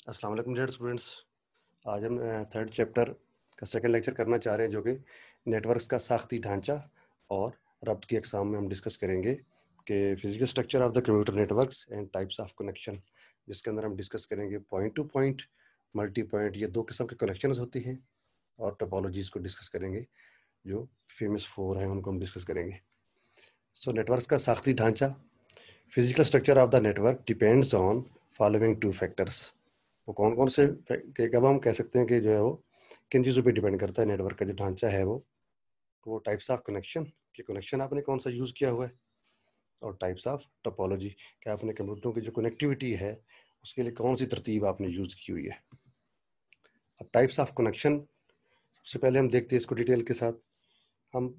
अस्सलाम वालेकुम dear students. आज हम थर्ड चैप्टर का सेकंड लेक्चर करना चाह रहे हैं, जो कि नेटवर्क्स का साख्ती ढांचा और रब्त की अक़साम में हम डिस्कस करेंगे कि physical structure of the computer networks and types of connection, जिसके अंदर हम डिस्कस करेंगे point to point, multi point, ये दो किस्म के कनेक्शंस होती हैं, और टोपोलॉजीज़ को डिस्कस करेंगे। जो फेमस फोर हैं उनको हम डिस्कस करेंगे। सो नेटवर्क्स का साख्ती ढांचा, physical structure of the network depends on following two factors. वो कौन कौन से कब हम कह सकते हैं कि जो है वो किन चीज़ों पे डिपेंड करता है नेटवर्क का जो ढांचा है वो टाइप्स ऑफ कनेक्शन, कि कनेक्शन आपने कौन सा यूज़ किया हुआ है, और टाइप्स ऑफ टोपोलॉजी, कि आपने कंप्यूटरों की जो कनेक्टिविटी है उसके लिए कौन सी तरतीब आपने यूज़ की हुई है। अब टाइप्स ऑफ कनेक्शन से पहले हम देखते हैं इसको डिटेल के साथ। हम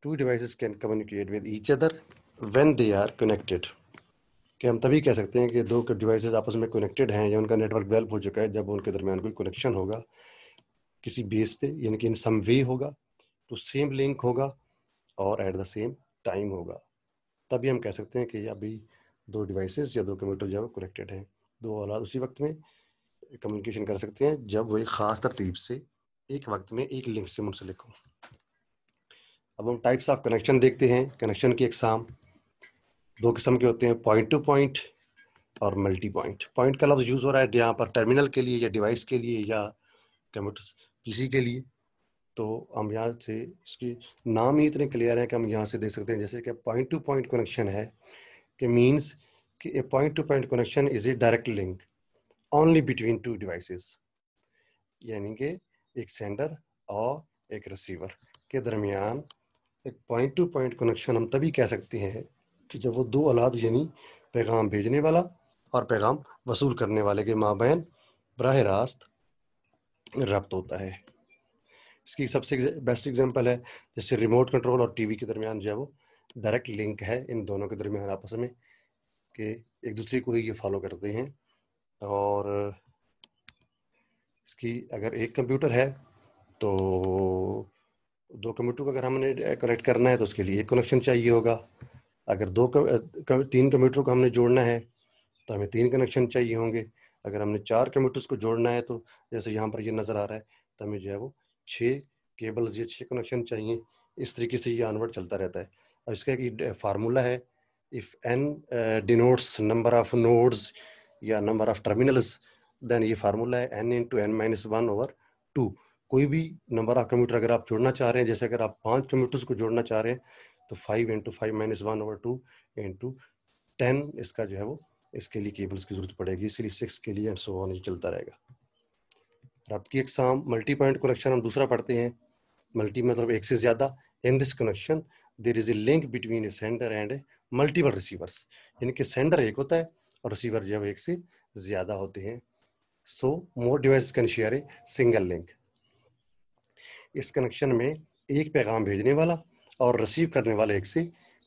two devices can communicate with each other when they are connected, कि हम तभी कह सकते हैं कि दो डिवाइसेस आपस में कनेक्टेड हैं या उनका नेटवर्क डेवलप हो चुका है जब उनके दरमियान कोई कनेक्शन होगा किसी बेस पे, यानी कि इन सम वे होगा, तो सेम लिंक होगा और एट द सेम टाइम होगा। तभी हम कह सकते हैं कि अभी दो डिवाइसेस या दो कंप्यूटर जो है कनेक्टेड हैं। दो औलाद उसी वक्त में कम्युनिकेशन कर सकते हैं जब वो एक ख़ास तरतीब से एक वक्त में एक लिंक से मुंसलिक हो। अब हम टाइप्स ऑफ कनेक्शन देखते हैं। कनेक्शन की अक़साम दो किस्म के होते हैं, पॉइंट टू पॉइंट और मल्टी पॉइंट। पॉइंट का लफ्ज़ यूज़ हो रहा है यहाँ पर टर्मिनल के लिए या डिवाइस के लिए या कंप्यूटर पीसी के लिए। तो हम यहाँ से इसके नाम ही इतने क्लियर हैं कि हम यहाँ से देख सकते हैं, जैसे कि पॉइंट टू पॉइंट कनेक्शन है कि मींस कि a point to point connection is a direct link only between two devices, यानी कि एक सेंडर और एक रिसीवर के दरमियान एक पॉइंट टू पॉइंट कनेक्शन हम तभी कह सकते हैं कि जब वो दो औलाद यानी पैगाम भेजने वाला और पैगाम वसूल करने वाले के माबैन बराह रास्त रब्त होता है। इसकी सबसे बेस्ट एग्जांपल है जैसे रिमोट कंट्रोल और टीवी के दरमियान जो है वो डायरेक्ट लिंक है इन दोनों के दरमियान आपस में, कि एक दूसरे को ही ये फॉलो करते हैं। और इसकी अगर एक कंप्यूटर है तो दो कंप्यूटर को अगर हमने कनेक्ट करना है तो उसके लिए एक कनेक्शन चाहिए होगा। अगर तीन कंप्यूटर को हमने जोड़ना है तो हमें तीन कनेक्शन चाहिए होंगे। अगर हमने चार कंप्यूटर्स को जोड़ना है तो जैसे यहाँ पर ये नज़र आ रहा है, तो हमें जो है वो 6 केबल्स या 6 कनेक्शन चाहिए। इस तरीके से ये ऑनवर्ड चलता रहता है। अब इसका एक फार्मूला है, if n denotes number of nodes या नंबर ऑफ टर्मिनल्स, देन ये फार्मूला है n into n minus one over two. कोई भी नंबर ऑफ कंप्यूटर अगर आप जोड़ना चाह रहे हैं, जैसे अगर आप 5 कंप्यूटर्स को जोड़ना चाह रहे हैं तो 5 into five minus one over two into 10 इसका जो है वो इसके लिए केबल्स की जरूरत पड़ेगी, इसलिए 6 के लिए एंड सो ऑन ये चलता रहेगा। रब्त की अक़साम मल्टी पॉइंट कनेक्शन हम दूसरा पढ़ते हैं। मल्टी मतलब एक से ज़्यादा। In this connection there is a link between a sender and multiple receivers, यानी कि सेंडर एक होता है और रिसीवर जो है एक से ज़्यादा होते हैं। So more device can share a single link. इस कनेक्शन में एक पैगाम भेजने वाला और रिसीव करने वाला एक से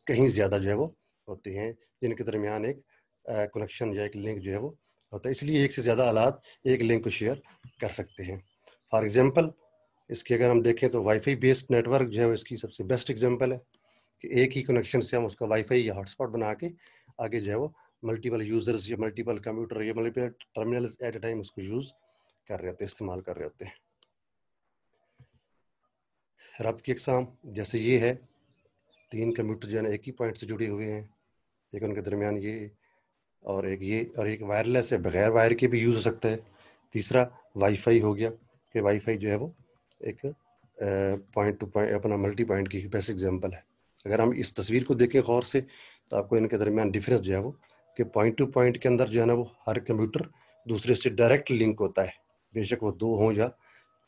कहीं ज़्यादा जो है वो होते हैं, जिनके दरमियान एक कनेक्शन या एक लिंक जो है वो होता है। इसलिए एक से ज़्यादा आलात एक लिंक को शेयर कर सकते हैं। फॉर एग्जांपल इसके अगर हम देखें तो वाईफाई बेस्ड नेटवर्क जो है इसकी सबसे बेस्ट एग्जांपल है कि एक ही कनेक्शन से हम उसका वाईफाई या हॉटस्पॉट बना के आगे जो है वो मल्टीपल यूजर्स या मल्टीपल कंप्यूटर या multiple terminals at a time उसको यूज़ कर रहे होते हैं, इस्तेमाल कर रहे होते हैं। रब्त की अक़साम जैसे ये है, तीन कंप्यूटर जो है ना एक ही पॉइंट से जुड़े हुए हैं, एक उनके दरमियान ये और एक ये, और एक वायरलेस है, बगैर वायर के भी यूज़ हो सकता है। तीसरा वाईफाई हो गया कि वाईफाई जो है वो एक पॉइंट टू पॉइंट अपना मल्टी पॉइंट की बेस्ट एग्जांपल है। अगर हम इस तस्वीर को देखें गौर से तो आपको इनके दरमियान डिफरेंस जो है वो कि पॉइंट टू पॉइंट के अंदर जो है ना वो हर कंप्यूटर दूसरे से डायरेक्ट लिंक होता है, बेशक वो 2 हों या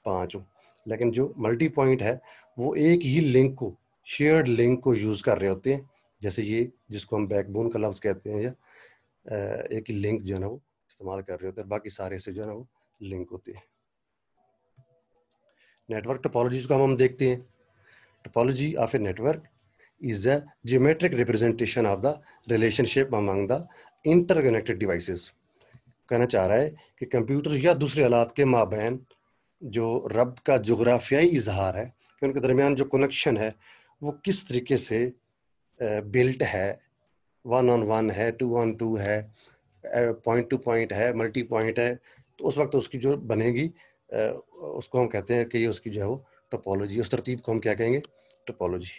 5 हों। लेकिन जो मल्टी पॉइंट है वो एक ही लिंक को, शेयर्ड लिंक को यूज़ कर रहे होते हैं, जैसे ये जिसको हम बैकबोन का लफ्ज़ कहते हैं, या एक ही लिंक जो है ना वो इस्तेमाल कर रहे होते हैं, बाकी सारे से जो है ना वो लिंक होते हैं। नेटवर्क टोपोलॉजीज को हम देखते हैं। Topology of a network is a geometric representation of the relationship among the interconnected devices। कहना चाह रहा है कि कंप्यूटर या दूसरे आलात के माबैन जो रब्त का जोग्राफियाई इजहार है कि उनके दरमियान जो कनेक्शन है वो किस तरीके से बिल्ट है, 1 on 1 है, 2 on 2 है, पॉइंट टू पॉइंट है, मल्टी पॉइंट है, तो उस वक्त उसकी जो बनेगी उसको हम कहते हैं कि ये उसकी जो है वो टोपोलॉजी, उस तरतीब को हम क्या कहेंगे, topology.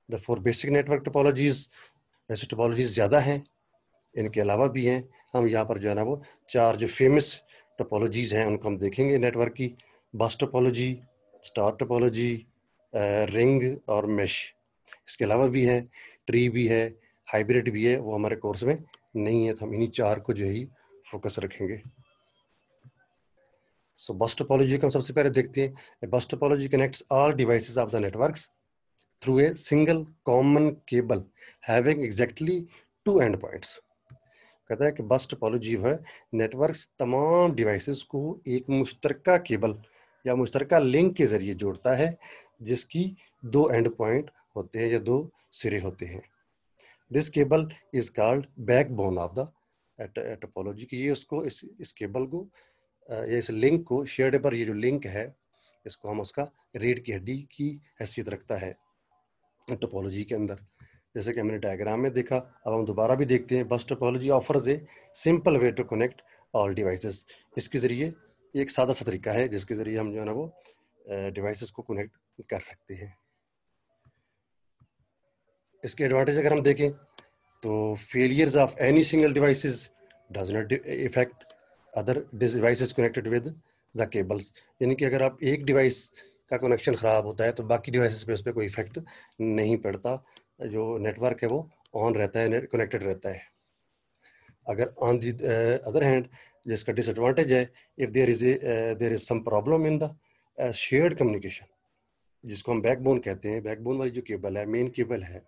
The four basic network topologies, वैसे टोपोलॉजीज ज़्यादा हैं, इनके अलावा भी हैं, हम यहाँ पर जो है ना वो 4 जो फेमस टोपोलॉजीज हैं उनको हम देखेंगे नेटवर्क की। बस टोपोलॉजी, स्टार टोपोलॉजी, रिंग और मेश। इसके अलावा भी है, ट्री भी है, हाइब्रिड भी है, वो हमारे कोर्स में नहीं है, तो हम इन्हीं 4 को जो है फोकस रखेंगे। सो बस टोपोलॉजी को हम सबसे पहले देखते हैं। Bus topology connects all devices of the networks through a single common cable having exactly 2 and points. कहता है कि बस टोपोलॉजी है नेटवर्क्स तमाम डिवाइसेस को एक मुश्तरका केबल या मुश्तरका लिंक के जरिए जोड़ता है, जिसकी 2 एंड पॉइंट होते हैं या 2 सिरे होते हैं। This cable is called backbone of the topology, की ये उसको इस केबल को या इस लिंक को, शेयरेबल ये जो लिंक है इसको हम उसका रीढ़ की हड्डी की हैसियत रखता है टोपोलॉजी के अंदर। जैसे कि हमने डायग्राम में देखा, अब हम दोबारा भी देखते हैं। Bus topology offers a simple way to connect all devices. इसके ज़रिए एक सादा सा तरीका है जिसके ज़रिए हम जो है ना वो डिवाइसेस को कनेक्ट कर सकते हैं। इसके एडवांटेज अगर हम देखें तो failures of any single devices does not effect other devices connected with the cables. यानी कि अगर आप एक डिवाइस का कनेक्शन ख़राब होता है तो बाकी डिवाइसेस पे उस पर कोई इफेक्ट नहीं पड़ता, जो नेटवर्क है वो ऑन रहता है, कनेक्टेड रहता है। अगर ऑन दी अदर हैंड जिसका डिसएडवांटेज है, if there is some problem in the shared communication, जिसको हम बैकबोन कहते हैं, बैकबोन वाली जो केबल है, मेन केबल है,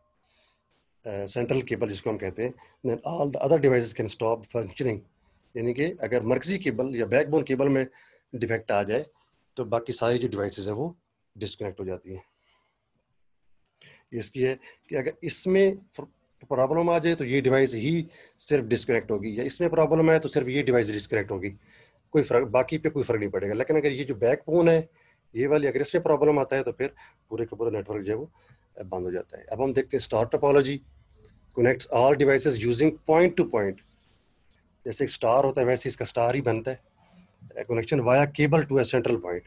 सेंट्रल केबल जिसको हम कहते हैं, then all the other devices can stop functioning. यानी कि अगर मरकजी केबल या बैकबोन केबल में डिफेक्ट आ जाए तो बाकी सारी जो डिवाइसेस है वो डिस्कनेक्ट हो जाती हैं। इसकी है कि अगर इसमें प्रॉब्लम आ जाए तो ये डिवाइस ही सिर्फ डिस्कनेक्ट होगी, या इसमें प्रॉब्लम आए तो सिर्फ ये डिवाइस डिस्कनेक्ट होगी, कोई फर्क, बाकी पे कोई फर्क नहीं पड़ेगा। लेकिन अगर ये जो बैकबोन है ये वाली, अगर इसमें प्रॉब्लम आता है तो फिर पूरे का पूरा नेटवर्क जो है वो बंद हो जाता है। अब हम देखते हैं star topology connects all devices using point to point. जैसे एक स्टार होता है वैसे इसका स्टार ही बनता है, connection via cable to a central point.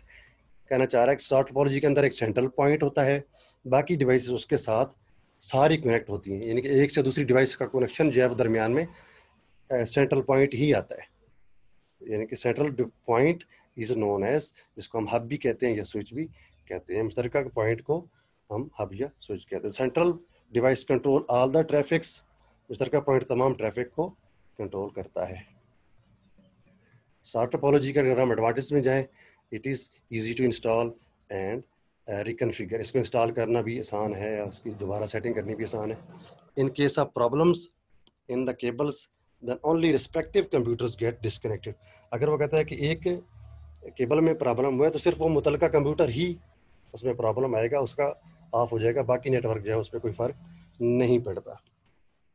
कहना चाह रहा है कि स्टार टोपोलॉजी के अंदर एक सेंट्रल पॉइंट होता है, बाकी डिवाइसेस उसके साथ सारी कनेक्ट होती हैं, यानी कि एक से दूसरी डिवाइस का कनेक्शन जो है वो दरमियान में सेंट्रल पॉइंट ही आता है। यानी कि central point is known as, जिसको हम हब भी कहते हैं या स्विच भी कहते हैं। मुश्तरका पॉइंट को हम हब या स्विच कहते हैं। Central device control all the traffics, मुश्तरका पॉइंट तमाम ट्रैफिक को कंट्रोल करता है। स्टार टोपोलॉजी का अगर हम एडवांटेज में जाएं, it is easy to install and reconfigure. इसको इंस्टॉल करना भी आसान है और उसकी दोबारा सेटिंग करनी भी आसान है। In case of problems in the cables then only respective computers get disconnected. अगर वो कहता है कि एक केबल में प्रॉब्लम हुआ है तो सिर्फ वो मुतलका कंप्यूटर ही उसमें प्रॉब्लम आएगा, उसका ऑफ हो जाएगा, बाकी नेटवर्क जो है उस पर कोई फ़र्क नहीं पड़ता।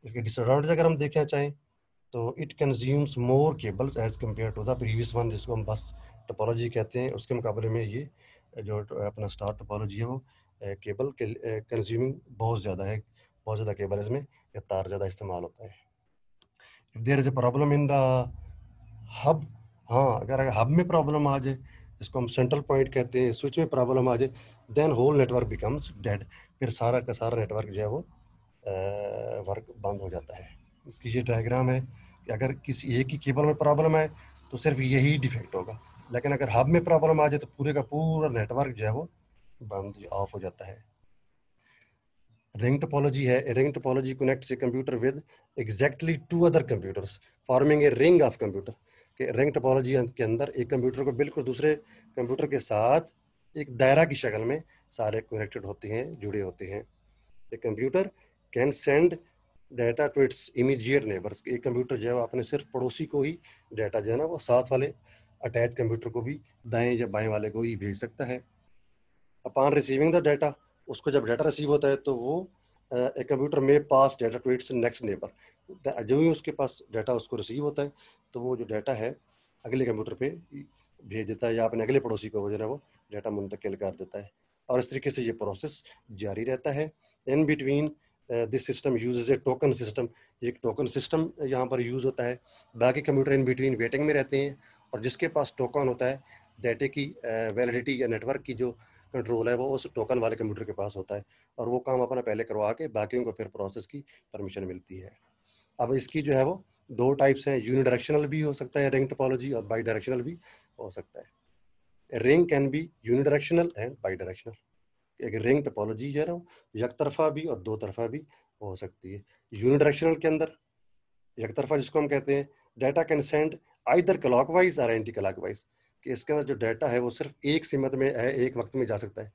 इसके डिसएडवांटेज अगर हम देखना चाहें तो it consumes more cables as compare to the previous one, जिसको हम बस टोपोलॉजी कहते हैं, उसके मुकाबले में ये जो अपना स्टार टोपोलॉजी है वो केबल के कंज्यूमिंग बहुत ज़्यादा है, बहुत ज़्यादा केबल इसमें या तार ज़्यादा इस्तेमाल होता है। If there is a problem in the hub, हाँ अगर हब में प्रॉब्लम आ जाए, जिसको हम सेंट्रल पॉइंट कहते हैं, स्विच में प्रॉब्लम आ जाए, then whole network becomes dead. फिर सारा का सारा नेटवर्क जो है वो वर्क बंद हो जाता है। इसकी ये डायग्राम है कि अगर किसी एक ही केबल में प्रॉब्लम आए तो सिर्फ यही डिफेक्ट होगा, लेकिन अगर हब में प्रॉब्लम आ जाए तो पूरे का पूरा नेटवर्क जो है वो बंद ऑफ हो जाता है। रिंग टोपोलॉजी है, ring topology connects a computer with exactly 2 other computers forming a ring of computer. के रिंग टोपोलॉजी के अंदर एक कंप्यूटर को बिल्कुल दूसरे कंप्यूटर के साथ एक दायरा की शक्ल में सारे कनेक्टेड होते हैं, जुड़े होते हैं। A computer can send data to its immediate neighbours. एक कंप्यूटर जो है अपने सिर्फ पड़ोसी को ही डाटा जो है ना वो साथ वाले अटैच कंप्यूटर को भी, दाएं या बाएं वाले को ही भेज सकता है। अपॉन रिसीविंग द डाटा, उसको जब डाटा रिसीव होता है तो वो एक कंप्यूटर में pass data to its next neighbour. जो ही उसके पास डाटा उसको रिसीव होता है तो वो जो डाटा है अगले कंप्यूटर पे भेज देता है, या अपने अगले पड़ोसी को जो है वो डाटा मुंतकिल कर देता है, और इस तरीके से ये प्रोसेस जारी रहता है। In between this system uses A token system, एक टोकन सिस्टम यहाँ पर यूज़ होता है। बाकी कंप्यूटर इन बिटवीन वेटिंग में रहते हैं, और जिसके पास टोकन होता है, डाटे की वैलिडिटी या नेटवर्क की जो कंट्रोल है वो उस टोकन वाले कंप्यूटर के पास होता है, और वो काम अपना पहले करवा के बाकियों को फिर प्रोसेस की परमिशन मिलती है। अब इसकी जो है वो दो टाइप्स हैं, यूनिडायरेक्शनल भी हो सकता है रिंग टोपोलॉजी, और बाई डायरेक्शनल भी हो सकता है। Ring can be unidirectional and by directional. एक रिंग टोपोलॉजी जो है ना, एक तरफा भी और दो तरफा भी हो सकती है। यूनिडायरेक्शनल के अंदर एक तरफा जिसको हम कहते हैं, data can send either clockwise और एंटी क्लॉकवाइज, कि इसके अंदर जो डाटा है वो सिर्फ एक सीमत में है, एक वक्त में जा सकता है,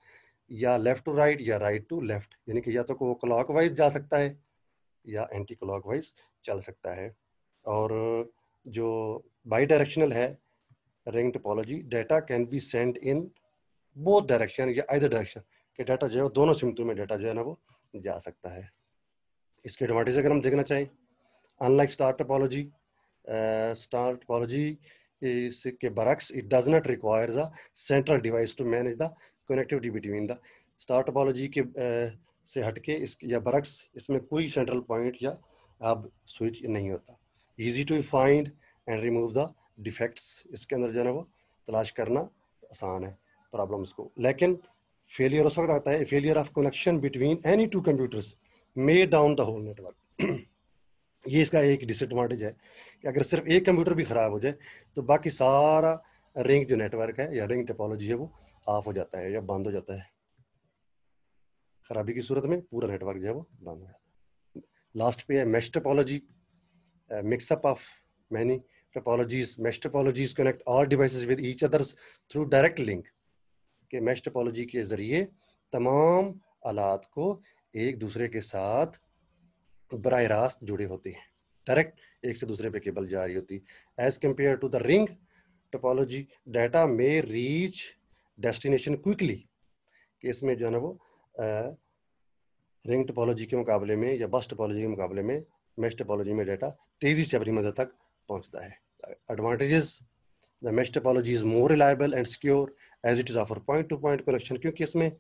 या लेफ्ट टू राइट या राइट टू लेफ्ट, यानी कि या तो वो क्लॉकवाइज जा सकता है या एंटी क्लॉकवाइज चल सकता है। और जो बाई डायरेक्शनल है ring topology, data can be send in both direction या आइदर डायरेक्शन, कि डाटा जो है दोनों सिमतों में डाटा जो है ना वो जा सकता है। इसके एडवांटेज अगर हम देखना चाहें, अनलाइक स्टार टोपोलॉजी के बरक्स, it does not requires a central device to manage the connectivity between the. Star topology के से हटके इस या बरक्स, इसमें कोई सेंट्रल पॉइंट या अब स्विच नहीं होता। Easy to find and remove the defects, इसके अंदर जो है ना वो तलाश करना आसान है प्रॉब्लम्स को। लेकिन फेलियर उस वक्त आता है, failure of connection between any two computers may down the whole network. ये इसका एक डिसएडवांटेज है कि अगर सिर्फ एक कंप्यूटर भी ख़राब हो जाए तो बाकी सारा रिंग जो नेटवर्क है या रिंग टोपोलॉजी है वो ऑफ हो जाता है या बंद हो जाता है। खराबी की सूरत में पूरा नेटवर्क जो है वो बंद हो जाता है। लास्ट पे है mesh topology, mix up of many topologies. Mesh topologies connect all devices with each others through direct link, के मेश टोपोलॉजी के जरिए तमाम आलात को एक दूसरे के साथ बराह रास्त जुड़े होते हैं, डायरेक्ट एक से दूसरे पे केबल जा रही होती। As compare to the ring topology, data में रीच डेस्टिनेशन क्विकली, कि इसमें जो है ना वो रिंग टोपोलॉजी के मुकाबले में या बस टोपोलॉजी के मुकाबले में मेश टोपोलॉजी में डाटा तेजी से अपनी मंजिल तक पहुंचता है। Advantages, the mesh topology is more reliable and secure as it is offer point to point connection, क्योंकि इसमें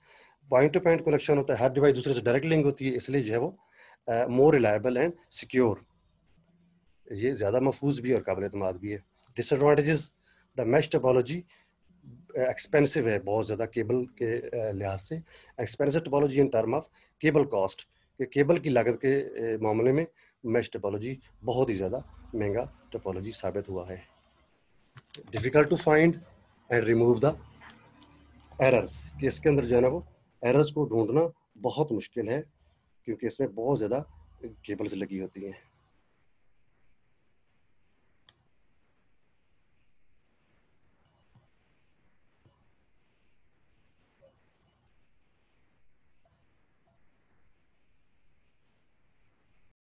पॉइंट टू पॉइंट कनेक्शन होता है, हर डिवाइस दूसरे से डायरेक्ट लिंक होती है, इसलिए जो है वो मोर रिलायबल एंड सिक्योर, ये ज़्यादा महफूज भी और काबिल एतमाद भी है। Disadvantages, the mesh topology expensive है बहुत ज़्यादा केबल के लिहाज से। Expensive topology in term of cable cost, कि केबल की लागत के मामले में मेश टोपोलॉजी बहुत ही ज़्यादा महंगा टोपोलॉजी साबित हुआ है। Difficult to find and remove the errors, कि इसके अंदर जो है ना वो एरर्स को ढूंढना बहुत मुश्किल है, क्योंकि इसमें बहुत ज़्यादा केबल्स लगी होती हैं।